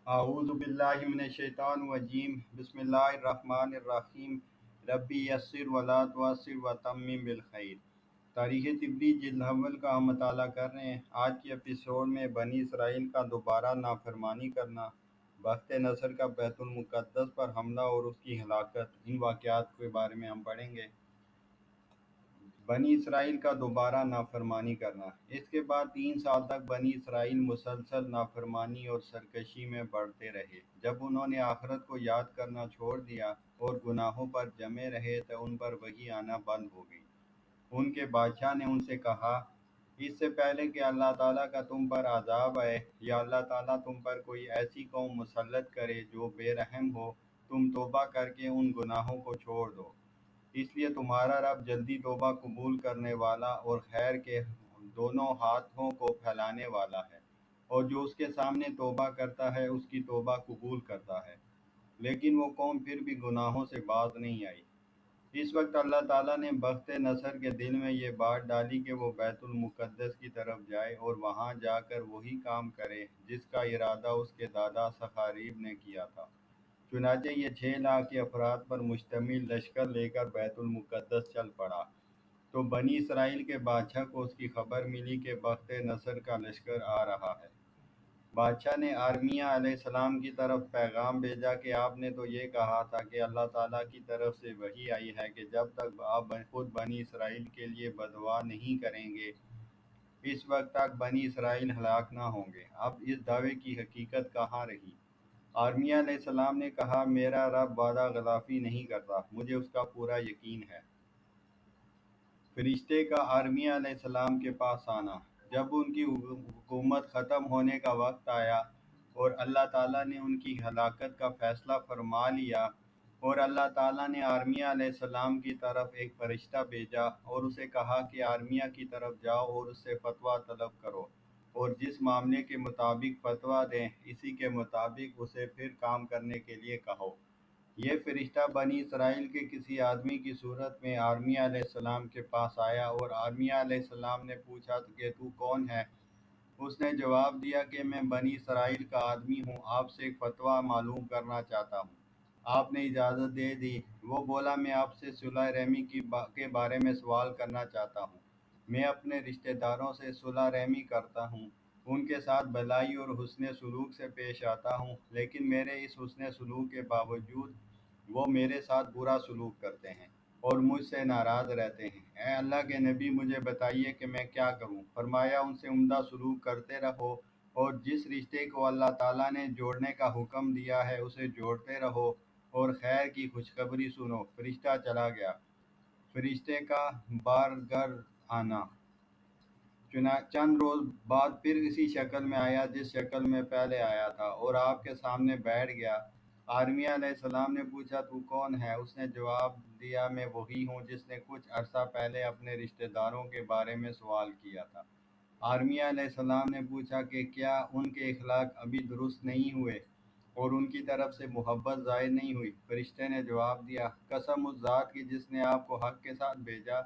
اعوذ باللہ من الشیطان الرجیم بسم اللہ الرحمن الرحیم ربی یسر ولا تعسر وتمم بالخیر۔ تاریخ طبری جلد اول کا ہم مطالعہ کر رہے ہیں۔ آج کے ایپیسوڈ میں بنی اسرائیل کا دوبارہ نافرمانی کرنا، بخت نصر کا بیت المقدس پر حملہ اور اس کی ہلاکت، ان واقعات کے بارے میں ہم پڑھیں گے۔ بنی اسرائیل کا دوبارہ نافرمانی کرنا۔ اس کے بعد 3 سال تک بنی اسرائیل مسلسل نافرمانی اور سرکشی میں بڑھتے رہے۔ جب انہوں نے آخرت کو یاد کرنا چھوڑ دیا اور گناہوں پر جمے رہے تو ان پر وحی آنا بند ہو گئی۔ ان کے بادشاہ نے ان سے کہا، اس سے پہلے کہ اللہ تعالیٰ کا تم پر عذاب آئے یا اللہ تعالیٰ تم پر کوئی ایسی قوم مسلط کرے جو بے رحم ہو، تم توبہ کر کے ان گناہوں کو چھوڑ دو۔ اس لیے تمہارا رب جلدی توبہ قبول کرنے والا اور خیر کے دونوں ہاتھوں کو پھیلانے والا ہے، اور جو اس کے سامنے توبہ کرتا ہے اس کی توبہ قبول کرتا ہے۔ لیکن وہ قوم پھر بھی گناہوں سے باز نہیں آئی۔ اس وقت اللہ تعالیٰ نے بخت نصر کے دل میں یہ بات ڈالی کہ وہ بیت المقدس کی طرف جائے اور وہاں جا کر وہی کام کرے جس کا ارادہ اس کے دادا سخاریب نے کیا تھا۔ چنانچہ یہ 6 لاکھ کے افراد پر مشتمل لشکر لے کر بیت المقدس چل پڑا۔ تو بنی اسرائیل کے بادشاہ کو اس کی خبر ملی کہ بخت نصر کا لشکر آ رہا ہے۔ بادشاہ نے ارمیہ علیہ السلام کی طرف پیغام بھیجا کہ آپ نے تو یہ کہا تھا کہ اللہ تعالیٰ کی طرف سے وحی آئی ہے کہ جب تک آپ خود بنی اسرائیل کے لیے بددعا نہیں کریں گے اس وقت تک بنی اسرائیل ہلاک نہ ہوں گے۔ اب اس دعوے کی حقیقت کہاں رہی؟ ارمیہ علیہ السلام نے کہا، میرا رب وعدہ خلافی نہیں کرتا، مجھے اس کا پورا یقین ہے۔ فرشتے کا ارمیہ علیہ السلام کے پاس آنا۔ جب ان کی حکومت ختم ہونے کا وقت آیا اور اللہ تعالیٰ نے ان کی ہلاکت کا فیصلہ فرما لیا، اور اللہ تعالیٰ نے ارمیہ علیہ السلام کی طرف ایک فرشتہ بھیجا اور اسے کہا کہ ارمیہ کی طرف جاؤ اور اس سے فتویٰ طلب کرو، اور جس معاملے کے مطابق فتویٰ دیں اسی کے مطابق اسے پھر کام کرنے کے لیے کہو۔ یہ فرشتہ بنی اسرائیل کے کسی آدمی کی صورت میں ارمیہ علیہ السلام کے پاس آیا، اور ارمیہ علیہ السلام نے پوچھا کہ تو کون ہے؟ اس نے جواب دیا کہ میں بنی اسرائیل کا آدمی ہوں، آپ سے ایک فتویٰ معلوم کرنا چاہتا ہوں۔ آپ نے اجازت دے دی۔ وہ بولا، میں آپ سے صلح رحمی کے بارے میں سوال کرنا چاہتا ہوں۔ میں اپنے رشتہ داروں سے صلح رحمی کرتا ہوں، ان کے ساتھ بھلائی اور حسن سلوک سے پیش آتا ہوں، لیکن میرے اس حسن سلوک کے باوجود وہ میرے ساتھ برا سلوک کرتے ہیں اور مجھ سے ناراض رہتے ہیں۔ اے اللہ کے نبی، مجھے بتائیے کہ میں کیا کروں؟ فرمایا، ان سے عمدہ سلوک کرتے رہو، اور جس رشتے کو اللہ تعالیٰ نے جوڑنے کا حکم دیا ہے اسے جوڑتے رہو، اور خیر کی خوشخبری سنو۔ فرشتہ چلا گیا۔ فرشتے کا بارگرد آنا۔ چند روز بعد پھر اسی شکل میں آیا جس شکل میں پہلے آیا تھا، اور آپ کے سامنے بیٹھ گیا۔ ارمیہ علیہ السلام نے پوچھا، تو کون ہے؟ اس نے جواب دیا، میں وہی ہوں جس نے کچھ عرصہ پہلے اپنے رشتہ داروں کے بارے میں سوال کیا تھا۔ ارمیہ علیہ السلام نے پوچھا کہ کیا ان کے اخلاق ابھی درست نہیں ہوئے اور ان کی طرف سے محبت ظاہر نہیں ہوئی؟ فرشتے نے جواب دیا، قسم اس ذات کی جس نے آپ کو حق کے ساتھ بھیجا،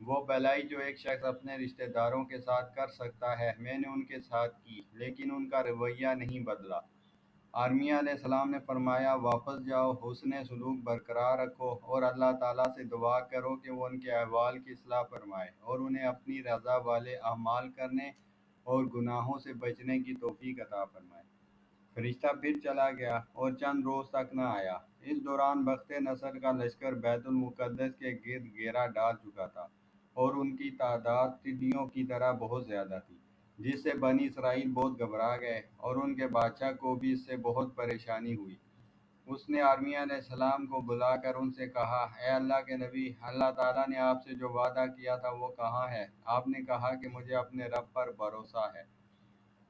وہ بھلائی جو ایک شخص اپنے رشتہ داروں کے ساتھ کر سکتا ہے میں نے ان کے ساتھ کی، لیکن ان کا رویہ نہیں بدلا۔ ارمیہ علیہ السلام نے فرمایا، واپس جاؤ، حسن سلوک برقرار رکھو، اور اللہ تعالیٰ سے دعا کرو کہ وہ ان کے احوال کی اصلاح فرمائے اور انہیں اپنی رضا والے اعمال کرنے اور گناہوں سے بچنے کی توفیق عطا فرمائے۔ فرشتہ پھر چلا گیا اور چند روز تک نہ آیا۔ اس دوران بخت نصر کا لشکر بیت المقدس کے گرد گھیرا ڈال چکا تھا، اور ان کی تعداد ٹڈیوں کی طرح بہت زیادہ تھی، جس سے بنی اسرائیل بہت گھبرا گئے، اور ان کے بادشاہ کو بھی اس سے بہت پریشانی ہوئی۔ اس نے ارمیہ علیہ السلام کو بلا کر ان سے کہا، اے اللہ کے نبی، اللہ تعالیٰ نے آپ سے جو وعدہ کیا تھا وہ کہاں ہے؟ آپ نے کہا کہ مجھے اپنے رب پر بھروسہ ہے۔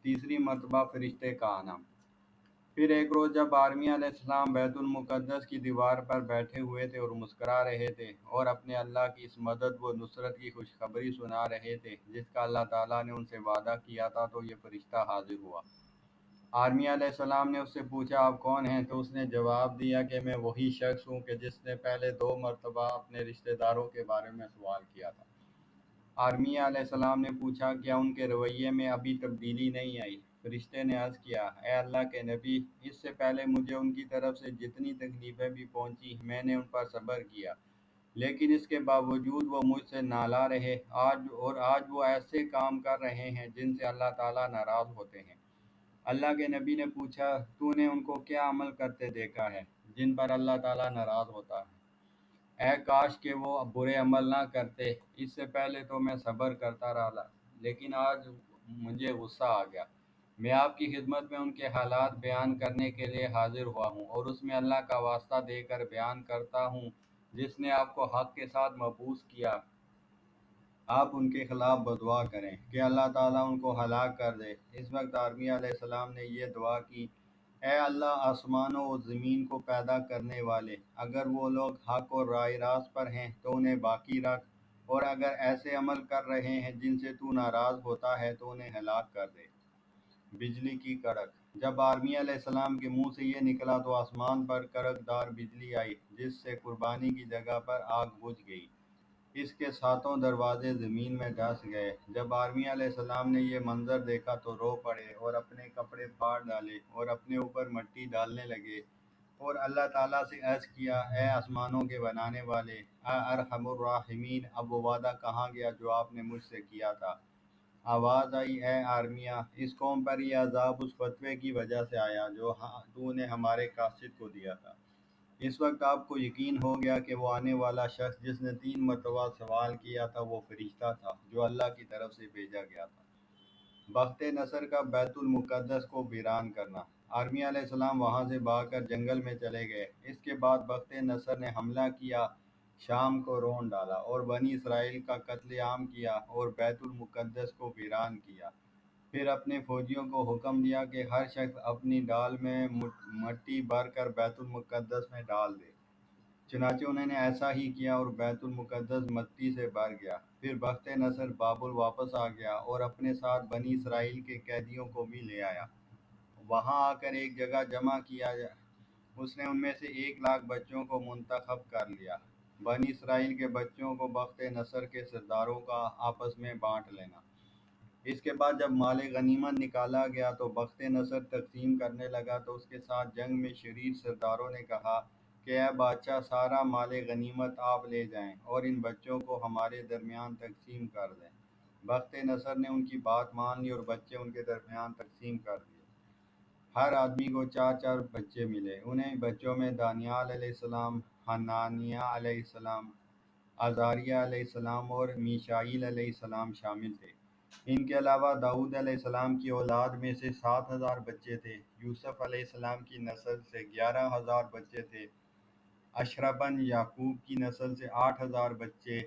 تیسری مرتبہ فرشتے کا آنا۔ پھر ایک روز جب ارمیہ علیہ السلام بیت المقدس کی دیوار پر بیٹھے ہوئے تھے اور مسکرا رہے تھے اور اپنے اللہ کی اس مدد و نصرت کی خوشخبری سنا رہے تھے جس کا اللہ تعالیٰ نے ان سے وعدہ کیا تھا، تو یہ فرشتہ حاضر ہوا۔ ارمیہ علیہ السلام نے اس سے پوچھا، آپ کون ہیں؟ تو اس نے جواب دیا کہ میں وہی شخص ہوں کہ جس نے پہلے 2 مرتبہ اپنے رشتہ داروں کے بارے میں سوال کیا تھا۔ ارمیہ علیہ السلام نے پوچھا، کیا ان کے رویے میں ابھی تبدیلی نہیں آئی؟ فرشتے نے عرض کیا، اے اللہ کے نبی، اس سے پہلے مجھے ان کی طرف سے جتنی تکلیفیں بھی پہنچی میں نے ان پر صبر کیا، لیکن اس کے باوجود وہ مجھ سے نالا رہے، آج وہ ایسے کام کر رہے ہیں جن سے اللہ تعالیٰ ناراض ہوتے ہیں۔ اللہ کے نبی نے پوچھا، تو نے ان کو کیا عمل کرتے دیکھا ہے جن پر اللہ تعالیٰ ناراض ہوتا ہے؟ اے کاش کہ وہ برے عمل نہ کرتے، اس سے پہلے تو میں صبر کرتا رہا، لیکن آج مجھے غصہ آ گیا۔ میں آپ کی خدمت میں ان کے حالات بیان کرنے کے لیے حاضر ہوا ہوں، اور اس میں اللہ کا واسطہ دے کر بیان کرتا ہوں جس نے آپ کو حق کے ساتھ مبعوث کیا۔ آپ ان کے خلاف بدعا کریں کہ اللہ تعالیٰ ان کو ہلاک کر دے۔ اس وقت آرمیہ علیہ السلام نے یہ دعا کی، اے اللہ، آسمانوں و زمین کو پیدا کرنے والے، اگر وہ لوگ حق اور راہ راست پر ہیں تو انہیں باقی رکھ، اور اگر ایسے عمل کر رہے ہیں جن سے تو ناراض ہوتا ہے تو انہیں ہلاک کر دے۔ بجلی کی کڑک۔ جب آرمیہ علیہ السلام کے منہ سے یہ نکلا تو آسمان پر کڑک دار بجلی آئی، جس سے قربانی کی جگہ پر آگ بجھ گئی۔ اس کے ساتوں دروازے زمین میں دھس گئے۔ جب آرمیہ علیہ السلام نے یہ منظر دیکھا تو رو پڑے اور اپنے کپڑے پھاڑ ڈالے اور اپنے اوپر مٹی ڈالنے لگے، اور اللہ تعالیٰ سے عرض کیا، اے آسمانوں کے بنانے والے، اے ارحم الراحمین، اب وہ وعدہ کہاں گیا جو آپ نے مجھ سے کیا تھا؟ آواز آئی، اے آرمیہ، اس قوم پر یہ عذاب اس فتوے کی وجہ سے آیا جو تو نے ہمارے قاصد کو دیا تھا۔ اس وقت آپ کو یقین ہو گیا کہ وہ آنے والا شخص جس نے 3 مرتبہ سوال کیا تھا وہ فرشتہ تھا جو اللہ کی طرف سے بھیجا گیا تھا۔ بخت نصر کا بیت المقدس کو ویران کرنا۔ آرمیہ علیہ السلام وہاں سے بھاگ کر جنگل میں چلے گئے۔ اس کے بعد بخت نصر نے حملہ کیا، شام کو رون ڈالا اور بنی اسرائیل کا قتل عام کیا اور بیت المقدس کو ویران کیا۔ پھر اپنے فوجیوں کو حکم دیا کہ ہر شخص اپنی ڈال میں مٹی بھر کر بیت المقدس میں ڈال دے۔ چنانچہ انہوں نے ایسا ہی کیا اور بیت المقدس مٹی سے بھر گیا۔ پھر بخت نصر بابل واپس آ گیا اور اپنے ساتھ بنی اسرائیل کے قیدیوں کو بھی لے آیا۔ وہاں آ کر ایک جگہ جمع کیا، اس نے ان میں سے 1 لاکھ بچوں کو منتخب کر لیا۔ بنی اسرائیل کے بچوں کو بخت نصر کے سرداروں کا آپس میں بانٹ لینا۔ اس کے بعد جب مال غنیمت نکالا گیا تو بخت نصر تقسیم کرنے لگا تو اس کے ساتھ جنگ میں شریر سرداروں نے کہا کہ اے بادشاہ، سارا مال غنیمت آپ لے جائیں اور ان بچوں کو ہمارے درمیان تقسیم کر دیں۔ بخت نصر نے ان کی بات مان لی اور بچے ان کے درمیان تقسیم کر دیے۔ ہر آدمی کو 4 4 بچے ملے۔ انہیں بچوں میں دانیال علیہ السلام، حنانیہ علیہ السلام، عزاریہ علیہ السلام اور میشائیل علیہ السلام شامل تھے۔ ان کے علاوہ داؤد علیہ السلام کی اولاد میں سے 7,000 بچے تھے۔ یوسف علیہ السلام کی نسل سے 11,000 بچے تھے۔ اشرا بن یعقوب کی نسل سے 8,000 بچے،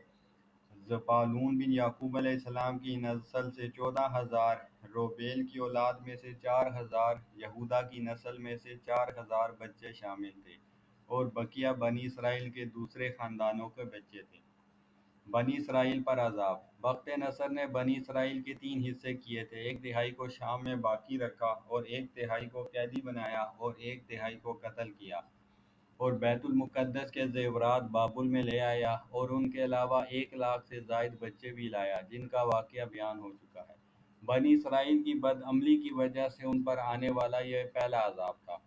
زپالون بن یعقوب علیہ السلام کی نسل سے 14,000، روبیل کی اولاد میں سے 4,000، یہودا کی نسل میں سے 4,000 بچے شامل تھے، اور بقیہ بنی اسرائیل کے دوسرے خاندانوں کے بچے تھے۔ بنی اسرائیل پر عذاب۔ بخت نصر نے بنی اسرائیل کے 3 حصے کیے تھے، 1/3 کو شام میں باقی رکھا اور 1/3 کو قیدی بنایا اور 1/3 کو قتل کیا، اور بیت المقدس کے زیورات بابل میں لے آیا، اور ان کے علاوہ 1 لاکھ سے زائد بچے بھی لایا جن کا واقعہ بیان ہو چکا ہے۔ بنی اسرائیل کی بد عملی کی وجہ سے ان پر آنے والا یہ پہلا عذاب تھا۔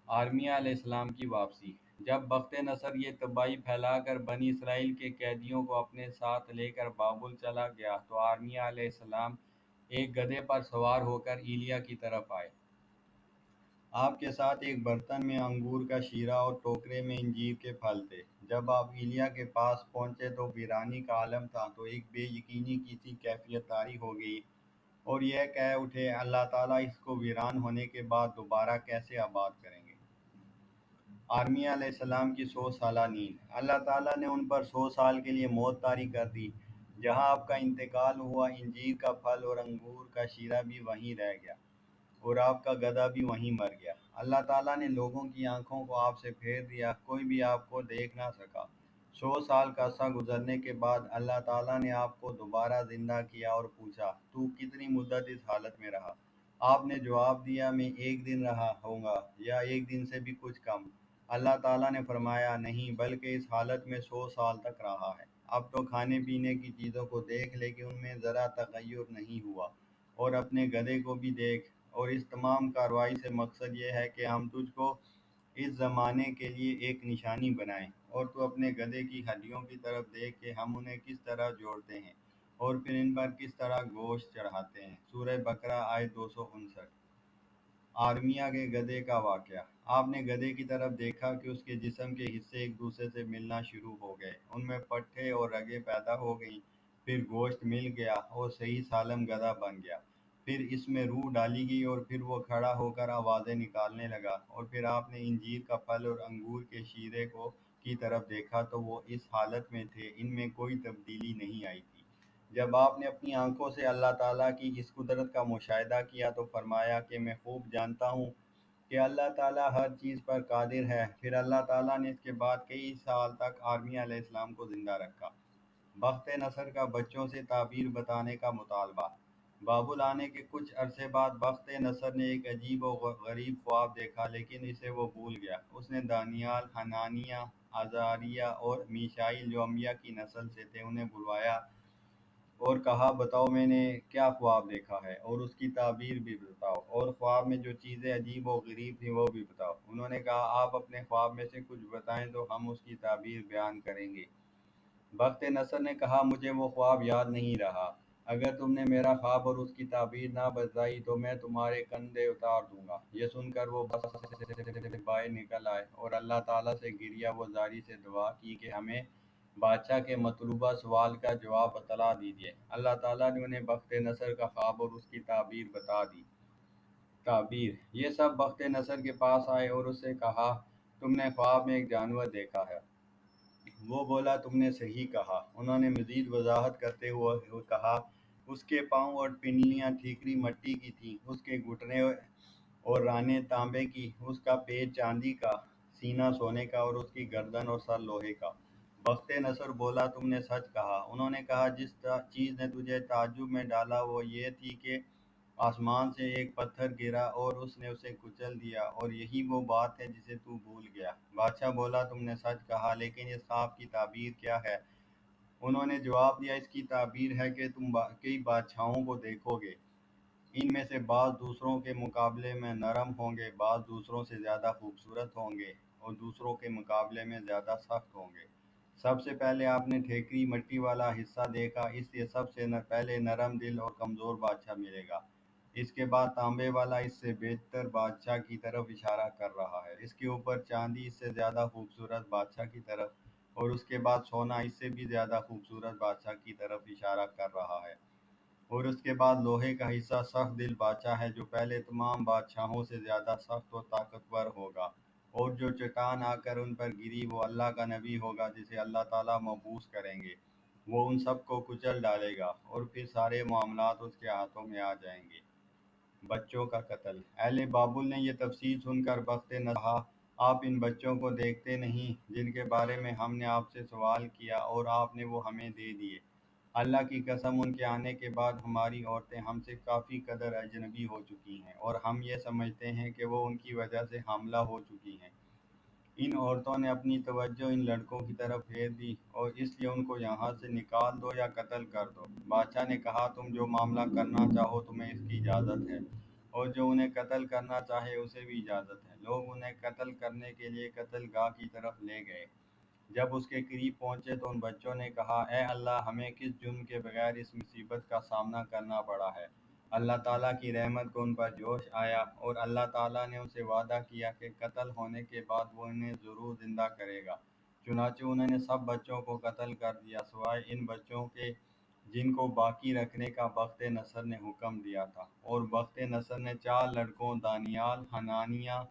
آرمیہ علیہ السلام کی واپسی۔ جب بخت نصر یہ تباہی پھیلا کر بنی اسرائیل کے قیدیوں کو اپنے ساتھ لے کر بابل چلا گیا تو آرمیہ علیہ السلام ایک گدھے پر سوار ہو کر ایلیا کی طرف آئے۔ آپ کے ساتھ ایک برتن میں انگور کا شیرہ اور ٹوکرے میں انجیر کے پھل تھے۔ جب آپ ایلیا کے پاس پہنچے تو ویرانی کا عالم تھا، تو ایک بے یقینی کی سی کیفیت طاری ہو گئی اور یہ کہہ اٹھے، اللہ تعالیٰ اس کو ویران ہونے کے بعد دوبارہ کیسے آباد کریں گے؟ آرمیہ علیہ السلام کی 100 سالہ نیند۔ اللہ تعالیٰ نے ان پر 100 سال کے لیے موت طاری کر دی۔ جہاں آپ کا انتقال ہوا، انجیر کا پھل اور انگور کا شیرہ بھی وہیں رہ گیا، اور آپ کا گدھا بھی وہیں مر گیا۔ اللہ تعالیٰ نے لوگوں کی آنکھوں کو آپ سے پھیر دیا، کوئی بھی آپ کو دیکھ نہ سکا۔ 100 سال کا عرصہ گزرنے کے بعد اللہ تعالیٰ نے آپ کو دوبارہ زندہ کیا اور پوچھا، تو کتنی مدت اس حالت میں رہا؟ آپ نے جواب دیا، میں 1 دن رہا ہوں گا یا 1 دن سے بھی کچھ کم۔ اللہ تعالیٰ نے فرمایا، نہیں، بلکہ اس حالت میں 100 سال تک رہا ہے۔ اب تو کھانے پینے کی چیزوں کو دیکھ، لیکن ان میں ذرا تغیر نہیں ہوا، اور اپنے گدھے کو بھی دیکھ، اور اس تمام کارروائی سے مقصد یہ ہے کہ ہم تجھ کو اس زمانے کے لیے ایک نشانی بنائیں، اور تو اپنے گدھے کی ہڈیوں کی طرف دیکھ کہ ہم انہیں کس طرح جوڑتے ہیں اور پھر ان پر کس طرح گوشت چڑھاتے ہیں۔ سورہ بقرہ آیت 259۔ آرمیا کے گدھے کا واقعہ۔ آپ نے گدھے کی طرف دیکھا کہ اس کے جسم کے حصے ایک دوسرے سے ملنا شروع ہو گئے، ان میں پٹھے اور رگیں پیدا ہو گئیں، پھر گوشت مل گیا اور صحیح سالم گدھا بن گیا۔ پھر اس میں روح ڈالی گئی اور پھر وہ کھڑا ہو کر آوازیں نکالنے لگا، اور پھر آپ نے انجیر کا پھل اور انگور کے شیرے کو کی طرف دیکھا تو وہ اس حالت میں تھے، ان میں کوئی تبدیلی نہیں آئی تھی۔ جب آپ نے اپنی آنکھوں سے اللہ تعالیٰ کی اس قدرت کا مشاہدہ کیا تو فرمایا کہ میں خوب جانتا ہوں کہ اللہ تعالیٰ ہر چیز پر قادر ہے۔ پھر اللہ تعالیٰ نے اس کے بعد کئی سال تک آرمیا علیہ السلام کو زندہ رکھا۔ بخت نصر کا بچوں سے تعبیر بتانے کا مطالبہ۔ بابل آنے کے کچھ عرصے بعد بخت نصر نے ایک عجیب و غریب خواب دیکھا، لیکن اسے وہ بھول گیا۔ اس نے دانیال، حنانیہ، عزاریہ اور میشائیل جو انبیاء کی نسل سے تھے انہیں بلوایا اور کہا بتاؤ میں نے کیا خواب دیکھا ہے اور اس کی تعبیر بھی بتاؤ، اور خواب میں جو چیزیں عجیب و غریب تھیں وہ بھی بتاؤ۔ انہوں نے کہا آپ اپنے خواب میں سے کچھ بتائیں تو ہم اس کی تعبیر بیان کریں گے۔ بخت نصر نے کہا مجھے وہ خواب یاد نہیں رہا، اگر تم نے میرا خواب اور اس کی تعبیر نہ بتائی تو میں تمہارے کندھے اتار دوں گا۔ یہ سن کر وہ بس سے باہر نکل آئے اور اللہ تعالیٰ سے گریہ و زاری سے دعا کی کہ ہمیں بادشاہ کے مطلوبہ سوال کا جواب بتلا دیجیے۔ اللہ تعالیٰ نے انہیں بخت نصر کا خواب اور اس کی تعبیر بتا دی۔ تعبیر: یہ سب بخت نصر کے پاس آئے اور اس سے کہا تم نے خواب میں ایک جانور دیکھا ہے۔ وہ بولا تم نے صحیح کہا۔ انہوں نے مزید وضاحت کرتے ہوئے کہا اس کے پاؤں اور پنڈلیاں ٹھیکری مٹی کی تھیں، اس کے گھٹنے اور رانیں تانبے کی، اس کا پیٹ چاندی کا، سینہ سونے کا اور اس کی گردن اور سر لوہے کا۔ بخت نصر بولا تم نے سچ کہا۔ انہوں نے کہا جس چیز نے تجھے تعجب میں ڈالا وہ یہ تھی کہ آسمان سے ایک پتھر گرا اور اس نے اسے کچل دیا، اور یہی وہ بات ہے جسے تو بھول گیا۔ بادشاہ بولا تم نے سچ کہا، لیکن اس خواب کی تعبیر کیا ہے؟ انہوں نے جواب دیا اس کی تعبیر ہے کہ تم کئی بادشاہوں کو دیکھو گے، ان میں سے بعض دوسروں کے مقابلے میں نرم ہوں گے، بعض دوسروں سے زیادہ خوبصورت ہوں گے اور دوسروں کے مقابلے میں زیادہ سخت ہوں گے۔ سب سے پہلے آپ نے ٹھیکری مٹی والا حصہ دیکھا، اس لیے سب سے پہلے نرم دل اور کمزور بادشاہ ملے گا۔ اس کے بعد تانبے والا اس سے بہتر بادشاہ کی طرف اشارہ کر رہا ہے، اس کے اوپر چاندی اس سے زیادہ خوبصورت بادشاہ کی طرف، اور اس کے بعد سونا اس سے بھی زیادہ خوبصورت بادشاہ کی طرف اشارہ کر رہا ہے، اور اس کے بعد لوہے کا حصہ سخت دل بادشاہ ہے جو پہلے تمام بادشاہوں سے زیادہ سخت و طاقتور ہوگا، اور جو چٹان آ کر ان پر گری وہ اللہ کا نبی ہوگا جسے اللہ تعالیٰ مبعوث کریں گے۔ وہ ان سب کو کچل ڈالے گا اور پھر سارے معاملات اس کے ہاتھوں میں آ جائیں گے۔ بچوں کا قتل۔ اہل بابل نے یہ تفصیل سن کر بخت نصر سے کہا آپ ان بچوں کو دیکھتے نہیں جن کے بارے میں ہم نے آپ سے سوال کیا اور آپ نے وہ ہمیں دے دیے؟ اللہ کی قسم ان کے آنے کے بعد ہماری عورتیں ہم سے کافی قدر اجنبی ہو چکی ہیں، اور ہم یہ سمجھتے ہیں کہ وہ ان کی وجہ سے حاملہ ہو چکی ہیں۔ ان عورتوں نے اپنی توجہ ان لڑکوں کی طرف پھیر دی اور اس لیے ان کو یہاں سے نکال دو یا قتل کر دو۔ بادشاہ نے کہا تم جو معاملہ کرنا چاہو تمہیں اس کی اجازت ہے، اور جو انہیں قتل کرنا چاہے اسے بھی اجازت ہے۔ لوگ انہیں قتل کرنے کے لیے قتل گاہ کی طرف لے گئے۔ جب اس کے قریب پہنچے تو ان بچوں نے کہا اے اللہ ہمیں کس جرم کے بغیر اس مصیبت کا سامنا کرنا پڑا ہے۔ اللہ تعالیٰ کی رحمت کو ان پر جوش آیا اور اللہ تعالیٰ نے ان سے وعدہ کیا کہ قتل ہونے کے بعد وہ انہیں ضرور زندہ کرے گا۔ چنانچہ انہوں نے سب بچوں کو قتل کر دیا سوائے ان بچوں کے جن کو باقی رکھنے کا بخت نصر نے حکم دیا تھا، اور بخت نصر نے 4 لڑکوں دانیال، حنانیہ،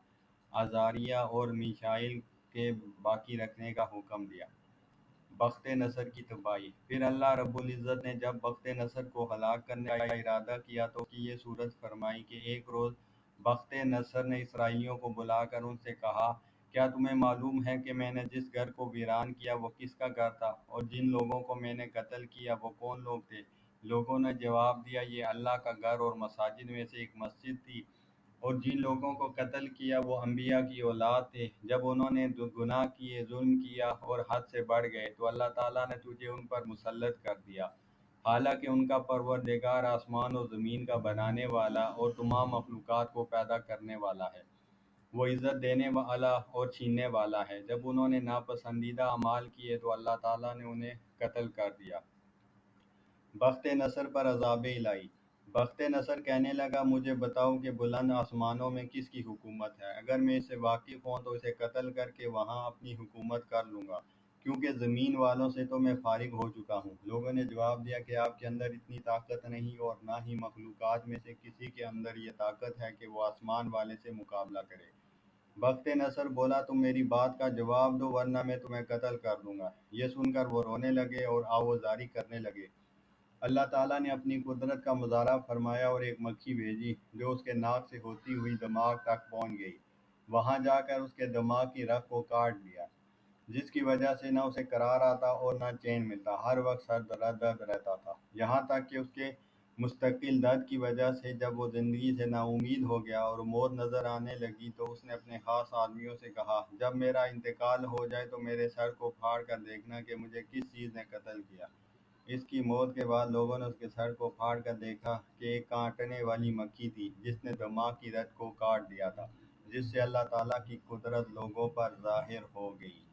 عزاریہ اور میشائیل کے باقی رکھنے کا حکم دیا۔ بخت نصر کی تباہی۔ پھر اللہ رب العزت نے جب بخت نصر کو ہلاک کرنے کا ارادہ کیا تو اس کی یہ صورت فرمائی کہ ایک روز بخت نصر نے اسرائیلیوں کو بلا کر ان سے کہا کیا تمہیں معلوم ہے کہ میں نے جس گھر کو ویران کیا وہ کس کا گھر تھا، اور جن لوگوں کو میں نے قتل کیا وہ کون لوگ تھے؟ لوگوں نے جواب دیا یہ اللہ کا گھر اور مساجد میں سے ایک مسجد تھی، اور جن لوگوں کو قتل کیا وہ انبیاء کی اولاد تھے۔ جب انہوں نے گناہ کیے، ظلم کیا اور حد سے بڑھ گئے تو اللہ تعالیٰ نے تجھے ان پر مسلط کر دیا۔ حالانکہ ان کا پروردگار آسمان و زمین کا بنانے والا اور تمام مخلوقات کو پیدا کرنے والا ہے۔ وہ عزت دینے والا اور چھیننے والا ہے۔ جب انہوں نے ناپسندیدہ اعمال کیے تو اللہ تعالیٰ نے انہیں قتل کر دیا۔ بخت نصر پر عذاب الہی۔ بخت نصر کہنے لگا مجھے بتاؤ کہ بلند آسمانوں میں کس کی حکومت ہے، اگر میں اس سے واقف ہوں تو اسے قتل کر کے وہاں اپنی حکومت کر لوں گا، کیونکہ زمین والوں سے تو میں فارغ ہو چکا ہوں۔ لوگوں نے جواب دیا کہ آپ کے اندر اتنی طاقت نہیں اور نہ ہی مخلوقات میں سے کسی کے اندر یہ طاقت ہے کہ وہ آسمان والے سے مقابلہ کرے۔ بخت نصر بولا تم میری بات کا جواب دو ورنہ میں تمہیں قتل کر دوں گا۔ یہ سن کر وہ رونے لگے اور آوازاری کرنے لگے۔ اللہ تعالیٰ نے اپنی قدرت کا مظاہرہ فرمایا اور ایک مکھی بھیجی جو اس کے ناک سے ہوتی ہوئی دماغ تک پہنچ گئی۔ وہاں جا کر اس کے دماغ کی رگ کو کاٹ دیا، جس کی وجہ سے نہ اسے قرار آتا اور نہ چین ملتا، ہر وقت سر درد رہتا تھا، یہاں تک کہ اس کے مستقل درد کی وجہ سے جب وہ زندگی سے نا امید ہو گیا اور موت نظر آنے لگی تو اس نے اپنے خاص آدمیوں سے کہا جب میرا انتقال ہو جائے تو میرے سر کو پھاڑ کر دیکھنا کہ مجھے کس چیز نے قتل کیا۔ اس کی موت کے بعد لوگوں نے اس کے سر کو پھاڑ کر دیکھا کہ ایک کاٹنے والی مکھی تھی جس نے دماغ کی رت کو کاٹ دیا تھا، جس سے اللہ تعالیٰ کی قدرت لوگوں پر ظاہر ہو گئی۔